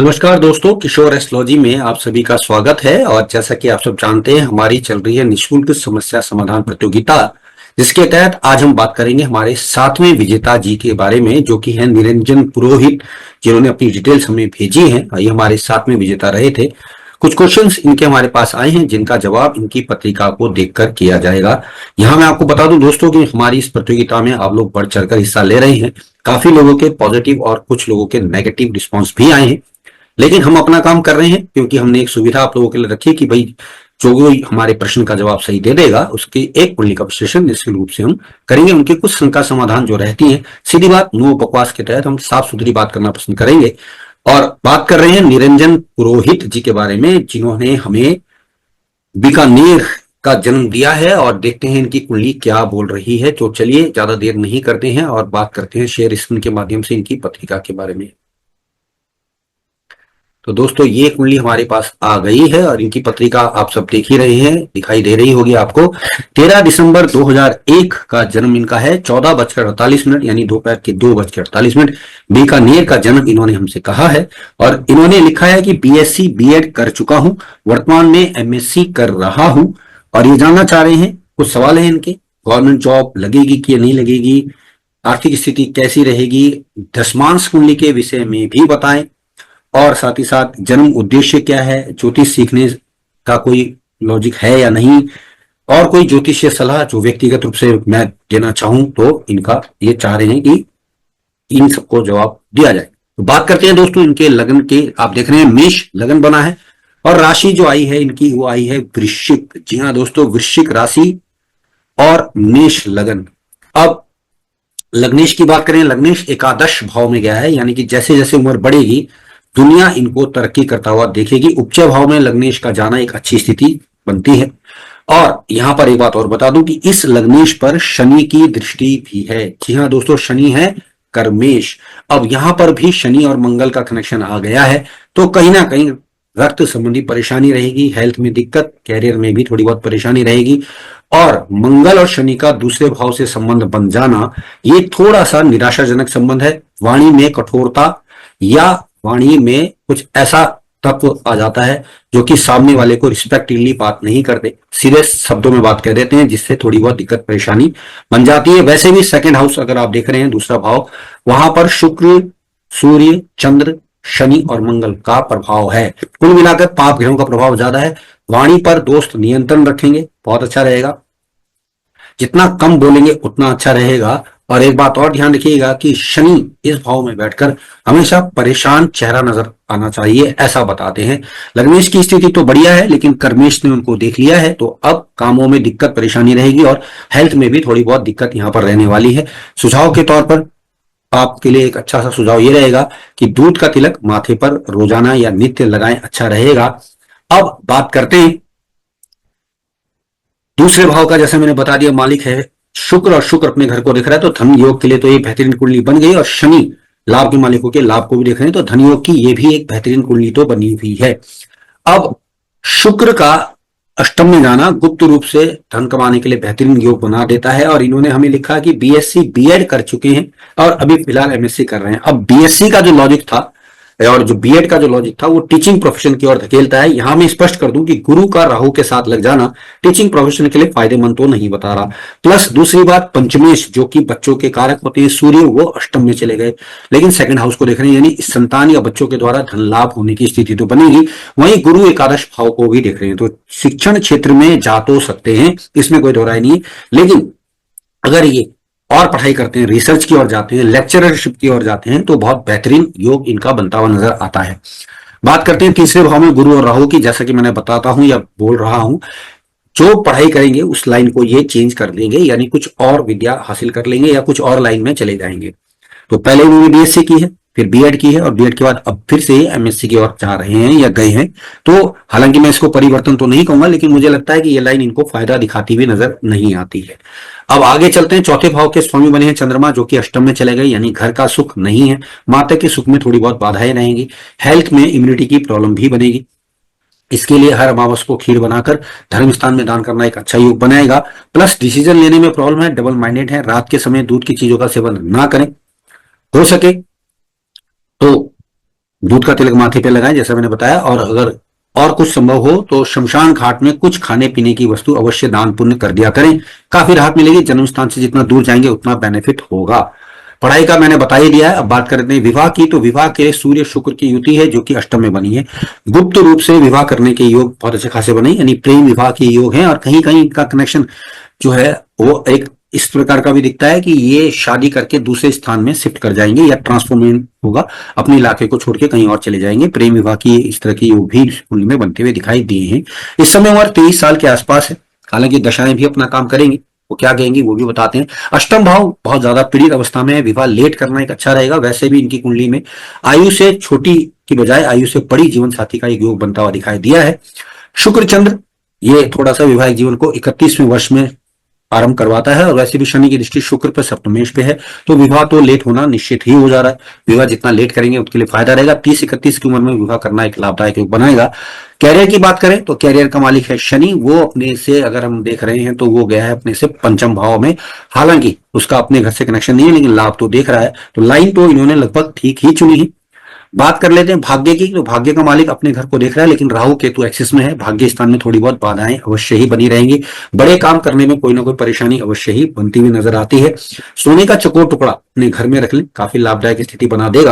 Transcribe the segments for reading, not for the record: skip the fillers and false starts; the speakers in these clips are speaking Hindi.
नमस्कार दोस्तों, किशोर एस्ट्रोलॉजी में आप सभी का स्वागत है। और जैसा कि आप सब जानते हैं, हमारी चल रही है निःशुल्क समस्या समाधान प्रतियोगिता, जिसके तहत आज हम बात करेंगे हमारे 7वें विजेता जी के बारे में, जो कि है निरंजन पुरोहित, जिन्होंने अपनी डिटेल्स हमें भेजी हैं। ये हमारे 7वें विजेता रहे थे। कुछ क्वेश्चंस इनके हमारे पास आए हैं, जिनका जवाब इनकी पत्रिका को देखकर किया जाएगा। यहाँ मैं आपको बता दूं दोस्तों कि हमारी इस प्रतियोगिता में आप लोग बढ़ चढ़कर हिस्सा ले रहे हैं। काफी लोगों के पॉजिटिव और कुछ लोगों के नेगेटिव रिस्पॉन्स भी आए हैं, लेकिन हम अपना काम कर रहे हैं, क्योंकि हमने एक सुविधा आप लोगों के लिए रखी कि भाई जो कोई हमारे प्रश्न का जवाब सही दे देगा, उसकी एक कुंडली का विश्लेषण निश्चित रूप से हम करेंगे। उनकी कुछ शंका समाधान जो रहती है, सीधी बात नो बकवास के तहत हम साफ सुथरी बात करना पसंद करेंगे। और बात कर रहे हैं निरंजन पुरोहित जी के बारे में, जिन्होंने हमें बीकानेर का जन्म दिया है। और देखते हैं इनकी कुंडली क्या बोल रही है। तो चलिए ज्यादा देर नहीं करते हैं और बात करते हैं शेयर स्क्रीन के माध्यम से इनकी पत्रिका के बारे में। तो दोस्तों, ये कुंडली हमारे पास आ गई है और इनकी पत्रिका आप सब देख ही रहे हैं, दिखाई दे रही होगी आपको। 13 दिसंबर 2001 का जन्म इनका है। 14:48 यानी दोपहर के 2:48 बीकानेर का जन्म इन्होंने हमसे कहा है। और इन्होंने लिखा है कि बीएससी बीएड कर चुका हूं, वर्तमान में एमएससी कर रहा हूं। और ये जानना चाह रहे हैं, कुछ सवाल है इनके, गवर्नमेंट जॉब लगेगी कि नहीं लगेगी, आर्थिक स्थिति कैसी रहेगी, दशमांश कुंडली के विषय में भी बताएं, और साथ ही साथ जन्म उद्देश्य क्या है, ज्योतिष सीखने का कोई लॉजिक है या नहीं, और कोई ज्योतिषीय सलाह जो व्यक्तिगत रूप से मैं देना चाहूं तो इनका ये चाह रहे हैं कि इन सबको जवाब दिया जाए। तो बात करते हैं दोस्तों इनके लग्न के। आप देख रहे हैं मेष लग्न बना है और राशि जो आई है इनकी वो आई है वृश्चिक। जी हाँ दोस्तों, वृश्चिक राशि और मेष लग्न। अब लग्नेश की बात करें, लग्नेश एकादश भाव में गया है, यानी कि जैसे जैसे उम्र बढ़ेगी दुनिया इनको तरक्की करता हुआ देखेगी। उपचय भाव में लग्नेश का जाना एक अच्छी स्थिति बनती है। और यहां पर एक बात और बता दूं कि इस लग्नेश पर शनि की दृष्टि भी है। जी हाँ दोस्तों, शनि है कर्मेश। अब यहां पर भी शनि और मंगल का कनेक्शन आ गया है, तो कहीं ना कहीं रक्त संबंधी परेशानी रहेगी, हेल्थ में दिक्कत, कैरियर में भी थोड़ी बहुत परेशानी रहेगी। और मंगल और शनि का दूसरे भाव से संबंध बन जाना ये थोड़ा सा निराशाजनक संबंध है। वाणी में कठोरता या वाणी में कुछ ऐसा तत्व आ जाता है जो कि सामने वाले को रिस्पेक्टिवली बात नहीं करते, सीधे शब्दों में बात कह देते हैं, जिससे थोड़ी बहुत दिक्कत परेशानी बन जाती है। वैसे भी सेकंड हाउस अगर आप देख रहे हैं, दूसरा भाव, वहां पर शुक्र, सूर्य, चंद्र, शनि और मंगल का प्रभाव है। कुल मिलाकर पाप ग्रहों का प्रभाव ज्यादा है। वाणी पर दोस्त नियंत्रण रखेंगे, बहुत अच्छा रहेगा। जितना कम बोलेंगे उतना अच्छा रहेगा। और एक बात और ध्यान रखिएगा कि शनि इस भाव में बैठकर हमेशा परेशान चेहरा नजर आना चाहिए, ऐसा बताते हैं। लग्नेश की स्थिति तो बढ़िया है, लेकिन कर्मेश ने उनको देख लिया है, तो अब कामों में दिक्कत परेशानी रहेगी और हेल्थ में भी थोड़ी बहुत दिक्कत यहां पर रहने वाली है। सुझाव के तौर पर आपके लिए एक अच्छा सा सुझाव ये रहेगा कि दूध का तिलक माथे पर रोजाना या नित्य लगाएं, अच्छा रहेगा। अब बात करते हैं दूसरे भाव का। जैसे मैंने बता दिया, मालिक है शुक्र और शुक्र अपने घर को देख रहा है, तो धन योग के लिए तो ये बेहतरीन कुंडली बन गई। और शनि लाभ के मालिकों के लाभ को भी देख रहे हैं, तो धन योग की ये भी एक बेहतरीन कुंडली तो बनी हुई है। अब शुक्र का अष्टम में जाना गुप्त रूप से धन कमाने के लिए बेहतरीन योग बना देता है। और इन्होंने हमें लिखा कि बीएससी बीएड कर चुके हैं और अभी फिलहाल एमएससी कर रहे हैं। अब बीएससी का जो लॉजिक था और जो बीएड का जो लॉजिक था वो टीचिंग प्रोफेशन की ओर धकेलता है। यहां मैं स्पष्ट कर दूं कि गुरु का राहु के साथ लग जाना टीचिंग प्रोफेशन के लिए फायदेमंद तो नहीं बता रहा। प्लस दूसरी बात, पंचमेश जो कि बच्चों के कारक होते हैं, सूर्य, वो अष्टम में चले गए, लेकिन सेकंड हाउस को देख रहे हैं, यानी संतान या बच्चों के द्वारा धन लाभ होने की स्थिति तो बनेगी। वहीं गुरु एकादश भाव को भी देख रहे हैं, तो शिक्षण क्षेत्र में जा तो सकते हैं, इसमें कोई दो राय नहीं है। लेकिन अगर ये और पढ़ाई करते हैं, रिसर्च की ओर जाते हैं, लेक्चररशिप की ओर जाते हैं, तो बहुत बेहतरीन योग इनका बनता हुआ नजर आता है। बात करते हैं तीसरे भाव में गुरु और राहु की। जैसा कि मैंने बताता हूं या बोल रहा हूं, जो पढ़ाई करेंगे उस लाइन को ये चेंज कर देंगे, यानी कुछ और विद्या हासिल कर लेंगे या कुछ और लाइन में चले जाएंगे। तो पहले इन्होंने बीएससी की है, फिर बीएड की है, और बीएड के बाद अब फिर से एमएससी की ओर जा रहे हैं या गए हैं। तो हालांकि मैं इसको परिवर्तन तो नहीं कहूंगा, लेकिन मुझे लगता है कि ये लाइन इनको फायदा दिखाती हुई नजर नहीं आती है। अब आगे चलते हैं। चौथे भाव के स्वामी बने हैं चंद्रमा, जो कि अष्टम में चले गए, यानी घर का सुख नहीं है। माता के सुख में थोड़ी बहुत बाधाएं रहेंगी। हेल्थ में इम्यूनिटी की प्रॉब्लम भी बनेगी। इसके लिए हर अमावस को खीर बनाकर धर्म स्थान में दान करना एक अच्छा योग बनाएगा। प्लस डिसीजन लेने में प्रॉब्लम है, डबल माइंडेड है। रात के समय दूध की चीजों का सेवन ना करें, हो सके तो दूध का तिलक माथे पे लगाएं जैसा मैंने बताया, और अगर और कुछ संभव हो तो शमशान घाट में कुछ खाने पीने की वस्तु अवश्य दान पुण्य कर दिया करें, काफी राहत मिलेगी। जन्म स्थान से जितना दूर जाएंगे उतना बेनिफिट होगा। पढ़ाई का मैंने बता ही दिया है। अब बात करते हैं विवाह की, तो विवाह के सूर्य शुक्र की युति है जो कि अष्टम में बनी है। गुप्त रूप से विवाह करने के योग बहुत अच्छे खासे बने, यानी प्रेम विवाह के योग हैं, और कहीं कहीं इनका कनेक्शन जो है वो एक इस प्रकार का भी दिखता है कि ये शादी करके दूसरे स्थान में शिफ्ट कर जाएंगे या ट्रांसफॉर्मेशन होगा, अपने इलाके को छोड़ के कहीं और चले जाएंगे। प्रेम विवाह की इस तरह की योग भी कुंडली में बनते हुए दिखाई दिए हैं। इस समय उम्र 23 साल के आसपास है, हालांकि दशाएं भी अपना काम करेंगी, वो क्या कहेंगी वो भी बताते हैं। अष्टम भाव बहुत ज्यादा पीड़ित अवस्था में है, विवाह लेट करना एक अच्छा रहेगा। वैसे भी इनकी कुंडली में आयु से छोटी की बजाय आयु से बड़ी जीवन साथी का एक योग बनता हुआ दिखाई दिया है। शुक्र चंद्र ये थोड़ा सा वैवाहिक जीवन को 31वें वर्ष में आरंभ करवाता है, और वैसे भी शनि की दृष्टि शुक्र पर सप्तमेश पे है, तो विवाह तो लेट होना निश्चित ही हो जा रहा है। विवाह जितना लेट करेंगे उनके लिए फायदा रहेगा। 30-31 की उम्र में विवाह करना एक लाभदायक योग बनाएगा। कैरियर की बात करें तो कैरियर का मालिक है शनि, वो अपने से अगर हम देख रहे हैं तो वो गया है अपने से पंचम भाव में, हालांकि उसका अपने घर से कनेक्शन नहीं है लेकिन लाभ तो देख रहा है, तो लाइन तो इन्होंने लगभग ठीक ही चुनी है। बात कर लेते हैं भाग्य की, तो भाग्य का मालिक अपने घर को देख रहा है लेकिन राहु केतु एक्सिस में है। भाग्य स्थान में थोड़ी बहुत बाधाएं अवश्य ही बनी रहेंगी, बड़े काम करने में कोई ना कोई परेशानी अवश्य ही बनती हुई नजर आती है। सोने का चकोर टुकड़ा अपने घर में रख लें, काफी लाभदायक स्थिति बना देगा।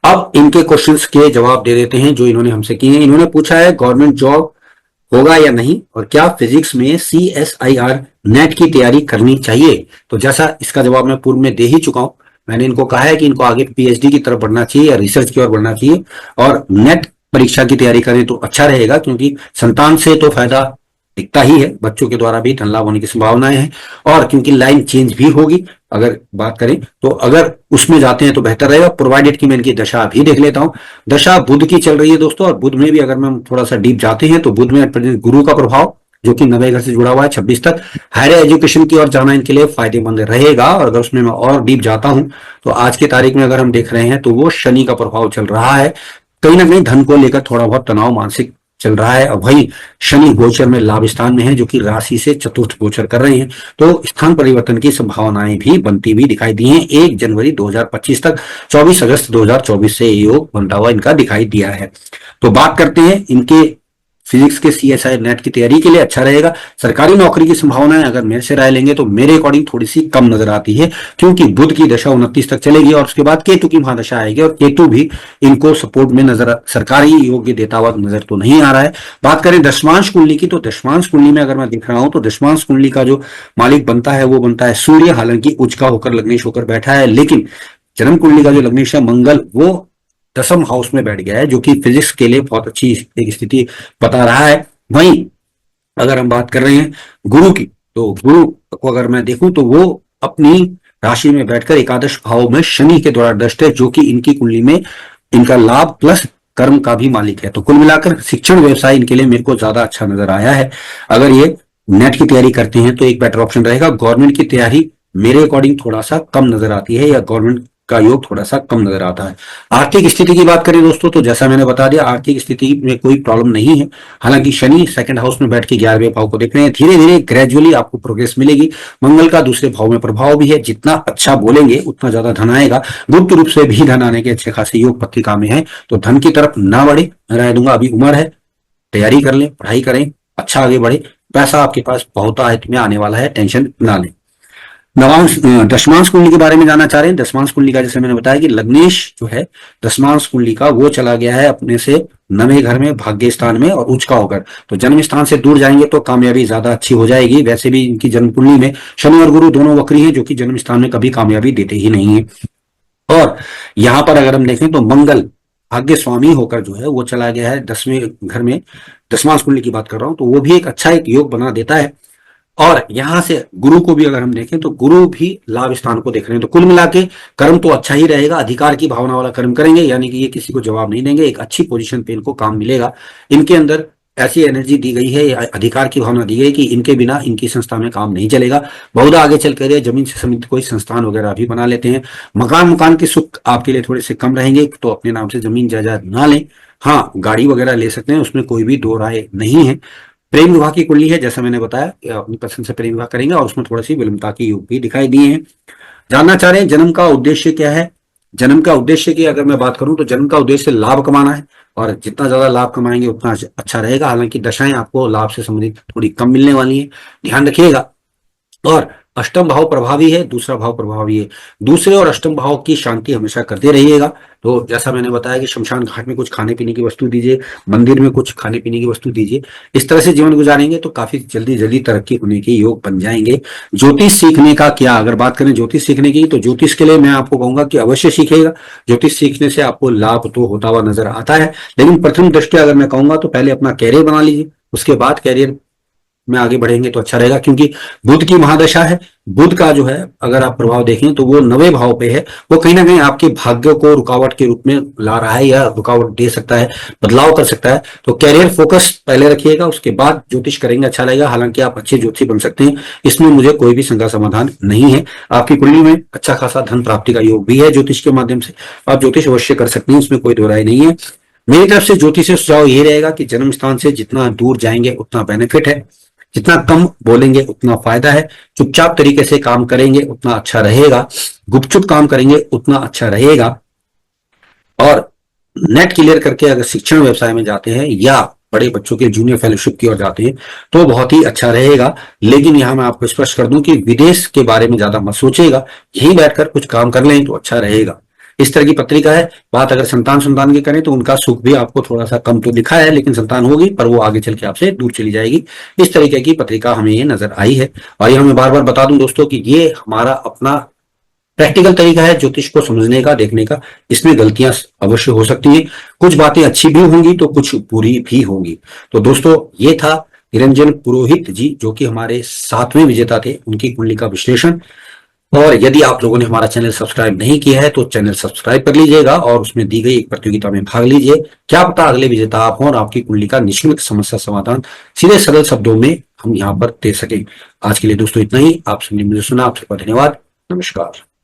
अब इनके क्वेश्चंस के जवाब दे देते हैं जो इन्होंने हमसे किए हैं। इन्होंने पूछा है गवर्नमेंट जॉब होगा या नहीं, और क्या फिजिक्स में CSIR नेट की तैयारी करनी चाहिए। तो जैसा इसका जवाब मैं पूर्व में दे ही चुका हूं, मैंने इनको कहा है कि इनको आगे PhD की तरफ बढ़ना चाहिए या रिसर्च की ओर बढ़ना चाहिए, और नेट परीक्षा की तैयारी करें तो अच्छा रहेगा, क्योंकि संतान से तो फायदा दिखता ही है, बच्चों के द्वारा भी धन लाभ होने की संभावनाएं हैं, और क्योंकि लाइन चेंज भी होगी अगर बात करें तो अगर उसमें जाते हैं तो बेहतर रहेगा। प्रोवाइडेड की मैं इनकी दशा भी देख लेता हूं। दशा बुध की चल रही है दोस्तों, और बुध में भी अगर हम थोड़ा सा डीप जाते हैं तो बुध में गुरु का प्रभाव जो कि 9वें घर से जुड़ा हुआ है 26 तक, हायर एजुकेशन की ओर जाना इनके लिए फायदेमंद रहेगा। और अगर उसमें मैं और डीप जाता हूं तो आज की तारीख में अगर हम देख रहे हैं तो वो शनि का प्रभाव चल रहा है, कहीं ना कहीं धन को लेकर थोड़ा बहुत तनाव मानसिक चल रहा है। अब वही शनि गोचर में लाभ स्थान में है जो कि राशि से चतुर्थ गोचर कर रहे हैं, तो स्थान परिवर्तन की संभावनाएं भी बनती हुई दिखाई दी हैं 1 जनवरी 2025 तक। 24 अगस्त 2024 से योग बनता हुआ इनका दिखाई दिया है। तो बात करते हैं इनके फिजिक्स के CSI नेट की तैयारी के लिए अच्छा रहेगा। सरकारी नौकरी की संभावनाएं अगर मेरे से राय लेंगे तो मेरे अकॉर्डिंग थोड़ी सी कम नजर आती है, क्योंकि बुध की दशा 29 तक चलेगी और उसके बाद केतु की महादशा आएगी, और केतु भी इनको सपोर्ट में नजर, सरकारी योग्य देता हुआ नजर तो नहीं आ रहा है। बात करें दशमांश कुंडली की, तो दशमांश कुंडली में अगर मैं दिख रहा हूं तो दशमांश कुंडली का जो मालिक बनता है वो बनता है सूर्य, हालांकि उच्च का होकर लग्नेश होकर बैठा है, लेकिन जन्म कुंडली का जो लग्नेश है मंगल वो दसम हाउस में बैठ गया है, जो कि फिजिक्स के लिए बहुत अच्छी एक स्थिति बता रहा है। वहीं अगर हम बात कर रहे हैं गुरु की, तो गुरु को अगर मैं देखूं तो वो अपनी राशि में बैठकर एकादश भाव में शनि के द्वारा दृष्ट है, जो कि इनकी कुंडली में इनका लाभ प्लस कर्म का भी मालिक है। तो कुल मिलाकर शिक्षण व्यवसाय इनके लिए मेरे को ज्यादा अच्छा नजर आया है। अगर ये नेट की तैयारी करते हैं तो एक बेटर ऑप्शन रहेगा। गवर्नमेंट की तैयारी मेरे अकॉर्डिंग थोड़ा सा कम नजर आती है, या गवर्नमेंट का योग थोड़ा सा कम नजर आता है। आर्थिक स्थिति की बात करें दोस्तों तो जैसा मैंने बता दिया आर्थिक स्थिति में कोई प्रॉब्लम नहीं है, हालांकि शनि सेकंड हाउस में बैठ के 11वें भाव को देख रहे हैं। धीरे धीरे ग्रेजुअली आपको प्रोग्रेस मिलेगी। मंगल का दूसरे भाव में प्रभाव भी है, जितना अच्छा बोलेंगे उतना ज्यादा धन आएगा। गुप्त रूप से भी धन आने के अच्छे खासे योग पत्रिका में है, तो धन की तरफ ना बढ़े, राय दूंगा अभी उम्र है, तैयारी कर लें, पढ़ाई करें, अच्छा आगे बढ़े, पैसा आपके पास बहुत आयत में आने वाला है, टेंशन ना लें। नवांश दशमांश कुंडली के बारे में जानना चाह रहे हैं। दशमांश कुंडली का जैसे मैंने बताया कि लग्नेश जो है दशमांश कुंडली का वो चला गया है अपने से 9वें घर में भाग्य स्थान में, और उच्च का होकर, तो जन्म स्थान से दूर जाएंगे तो कामयाबी ज्यादा अच्छी हो जाएगी। वैसे भी इनकी जन्म कुंडली में शनि और गुरु दोनों वक्री हैं, जो कि जन्म स्थान में कभी कामयाबी देते ही नहीं है। और यहां पर अगर हम देखें तो मंगल भाग्य स्वामी होकर जो है वो चला गया है 10वें घर में, दशमांश कुंडली की बात कर रहा हूं, तो वो भी एक अच्छा एक योग बना देता है। और यहां से गुरु को भी अगर हम देखें तो गुरु भी लाभ स्थान को देख रहे हैं, तो कुल मिला के कर्म तो अच्छा ही रहेगा। अधिकार की भावना वाला कर्म करेंगे, यानी कि ये किसी को जवाब नहीं देंगे, एक अच्छी पोजीशन पे इनको काम मिलेगा। इनके अंदर ऐसी एनर्जी दी गई है, अधिकार की भावना दी गई कि इनके बिना इनकी संस्था में काम नहीं चलेगा। बहुधा आगे चल कर जमीन से संबंधित कोई संस्थान वगैरह भी बना लेते हैं। मकान के सुख आपके लिए थोड़े से कम रहेंगे, तो अपने नाम से जमीन जायदाद ना लें। हाँ, गाड़ी वगैरह ले सकते हैं, उसमें कोई भी दो राय नहीं है। प्रेम विवाह की कुंडली है, जैसा मैंने बताया अपनी पसंद से प्रेम विवाह करेंगे, और उसमें थोड़ी सी विलंबता के योग भी दिखाई दिए हैं। जानना चाह रहे हैं जन्म का उद्देश्य क्या है, जन्म का उद्देश्य की अगर मैं बात करूं तो जन्म का उद्देश्य लाभ कमाना है, और जितना ज्यादा लाभ कमाएंगे उतना अच्छा रहेगा। हालांकि दशाएं आपको लाभ से संबंधित थोड़ी कम मिलने वाली है, ध्यान रखिएगा। और अष्टम भाव प्रभावी है, दूसरा भाव प्रभावी है। दूसरे और अष्टम भाव की शांति हमेशा करते रहिएगा। तो जैसा मैंने बताया कि शमशान घाट में कुछ खाने पीने की वस्तु दीजिए, मंदिर में कुछ खाने पीने की वस्तु दीजिए। इस तरह से जीवन गुजारेंगे तो काफी जल्दी जल्दी तरक्की होने के योग बन जाएंगे। ज्योतिष सीखने का क्या, अगर बात करें ज्योतिष सीखने की, तो ज्योतिष के लिए मैं आपको कहूंगा कि अवश्य सीखिएगा। ज्योतिष सीखने से आपको लाभ तो होता हुआ नजर आता है, लेकिन प्रथम दृष्टया अगर मैं कहूंगा तो पहले अपना कैरियर बना लीजिए, उसके बाद कैरियर में आगे बढ़ेंगे तो अच्छा रहेगा। क्योंकि बुध की महादशा है, बुध का जो है अगर आप प्रभाव देखें तो वो 9वें भाव पे है, वो कहीं ना कहीं आपके भाग्य को रुकावट के रूप में ला रहा है, या रुकावट दे सकता है, बदलाव कर सकता है। तो कैरियर फोकस पहले रखिएगा, उसके बाद ज्योतिष करेंगे अच्छा लगेगा। हालांकि आप अच्छे ज्योतिषी बन सकते हैं, इसमें मुझे कोई भी शंका समाधान नहीं है। आपकी कुंडली में अच्छा खासा धन प्राप्ति का योग भी है ज्योतिष के माध्यम से, आप ज्योतिष अवश्य कर सकते हैं, इसमें कोई दो राय नहीं है। मेरी तरफ से ज्योतिष से सुझाव ये रहेगा कि जन्म स्थान से जितना दूर जाएंगे उतना बेनिफिट है, जितना कम बोलेंगे उतना फायदा है, चुपचाप तरीके से काम करेंगे उतना अच्छा रहेगा, गुपचुप काम करेंगे उतना अच्छा रहेगा। और नेट क्लियर करके अगर शिक्षण व्यवसाय में जाते हैं या बड़े बच्चों के जूनियर फेलोशिप की ओर जाते हैं तो बहुत ही अच्छा रहेगा। लेकिन यहां मैं आपको स्पष्ट कर दूं कि विदेश के बारे में ज्यादा मत सोचिएगा, यहीं बैठकर कुछ काम कर लें तो अच्छा रहेगा। इस तरह की पत्रिका है। बात अगर संतान की करें तो उनका सुख भी आपको थोड़ा सा कम तो दिखा है, लेकिन संतान होगी पर वो आगे चल के आपसे दूर चली जाएगी। इस तरीके की पत्रिका हमें ये नजर आई है। और ये मैं बार बार बता दूं दोस्तों कि ये हमारा अपना प्रैक्टिकल तरीका है ज्योतिष को समझने का, देखने का। इसमें गलतियां अवश्य हो सकती हैं, कुछ बातें अच्छी भी होंगी तो कुछ बुरी भी होंगी। तो दोस्तों ये था निरंजन पुरोहित जी, जो कि हमारे 7वें विजेता थे, उनकी कुंडली का विश्लेषण। और यदि आप लोगों ने हमारा चैनल सब्सक्राइब नहीं किया है तो चैनल सब्सक्राइब कर लीजिएगा और उसमें दी गई एक प्रतियोगिता में भाग लीजिए। क्या पता अगले विजेता आप हों और आपकी कुंडली का निःशुल्क समस्या समाधान सीधे सरल शब्दों में हम यहाँ पर दे सकें। आज के लिए दोस्तों इतना ही। आप सबने मुझे सुना, आप सबका धन्यवाद। नमस्कार।